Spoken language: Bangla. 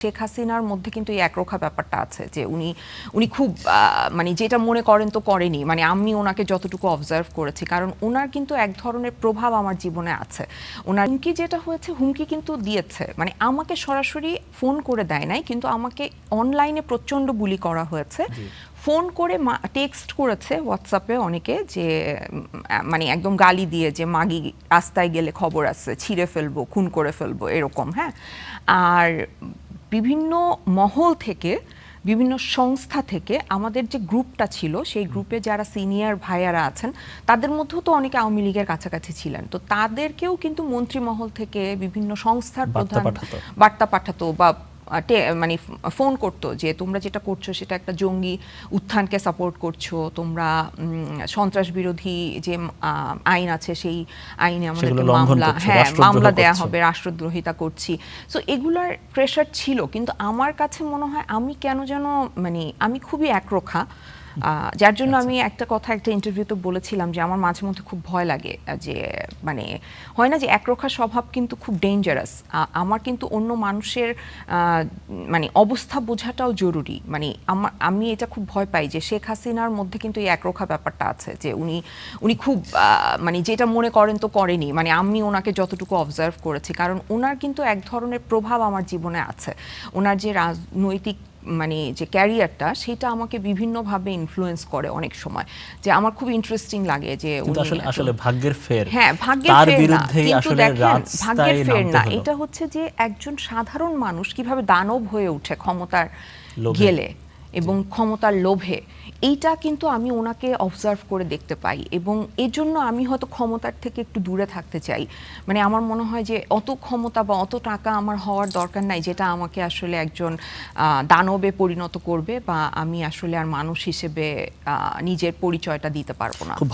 শেখ হাসিনার মধ্যে কিন্তু এই একরোখা ব্যাপারটা আছে যে উনি খুব মানে যেটা মনে করেন তো করেনি, মানে আমি ওনাকে যতটুকু অবজার্ভ করেছি, কারণ ওনার কিন্তু এক ধরনের প্রভাব আমার জীবনে আছে। ওনার হুমকি যেটা হয়েছে, হুমকি কিন্তু দিয়েছে, মানে আমাকে সরাসরি ফোন করে দেয় নাই, কিন্তু আমাকে অনলাইনে প্রচণ্ড বুলি করা হয়েছে। ফোন করে টেক্সট করেছে হোয়াটসঅ্যাপে অনেকে, যে মানে একদম গালি দিয়ে যে মাগি রাস্তায় গেলে খবর আছে, ছিঁড়ে ফেলবো, খুন করে ফেলবো, এরকম। হ্যাঁ, আর বিভিন্ন মহল থেকে, বিভিন্ন সংস্থা থেকে আমাদের যে গ্রুপটা ছিল, সেই গ্রুপে যারা সিনিয়র ভাইয়ারা আছেন তাদের মধ্যেও তো অনেকে আওয়ামী লীগের কাছাকাছি ছিলেন, তো তাদেরকেও কিন্তু মন্ত্রী মহল থেকে বিভিন্ন সংস্থার প্রধান বার্তা পাঠাতো বা মানে ফোন করতো যে তোমরা যেটা করছো সেটা একটা জঙ্গি উত্থানকে সাপোর্ট করছো, তোমরা সন্ত্রাস বিরোধী যে আইন আছে সেই আইনে আমাদেরকে মামলা দেয়া হবে, রাষ্ট্রদ্রোহিতা করছি। সো এগুলার প্রেশার ছিল, কিন্তু আমার কাছে মনে হয় আমি কেন যেন মানে আমি খুবই একরোখা, যার জন্য আমি একটা কথা একটা ইন্টারভিউতে বলেছিলাম যে আমার মাঝে মধ্যে খুব ভয় লাগে, যে মানে হয় না যে একরোখা স্বভাব কিন্তু খুব ডেঞ্জারাস। আমার কিন্তু অন্য মানুষের মানে অবস্থা বোঝাটাও জরুরি। মানে আমি এটা খুব ভয় পাই যে শেখ হাসিনার মধ্যে কিন্তু এই একরোখা ব্যাপারটা আছে, যে উনি খুব মানে যেটা মনে করেন তো করেনি, মানে আমি ওনাকে যতটুকু অবজার্ভ করেছি, কারণ ওনার কিন্তু এক ধরনের প্রভাব আমার জীবনে আছে। ওনার যে রাজনৈতিক মানে যে ক্যারিয়ারটা, সেটা আমাকে বিভিন্নভাবে ইনফ্লুয়েন্স করে অনেক সময়, যে আমার খুব ইন্টারেস্টিং লাগে যে আসলে ভাগ্যের ফের। হ্যাঁ, ভাগ্যের ফের না, কিন্তু দেখেন ভাগ্যের ফের না, এটা হচ্ছে যে একজন সাধারণ মানুষ কিভাবে দানব হয়ে ওঠে ক্ষমতার গেলে এবং ক্ষমতার লোভে, এইটা কিন্তু আমি ওনাকে অবজার্ভ করে দেখতে পাই, এবং এজন্য আমি হয়তো ক্ষমতার থেকে একটু দূরে থাকতে চাই। মানে আমার মনে হয় যে অত ক্ষমতা বা অত টাকা আমার হওয়ার দরকার নাই, যেটা আমাকে আসলে একজন দানবে পরিণত করবে, বা আমি আসলে আর মানুষ হিসেবে নিজের পরিচয়টা দিতে পারবো না।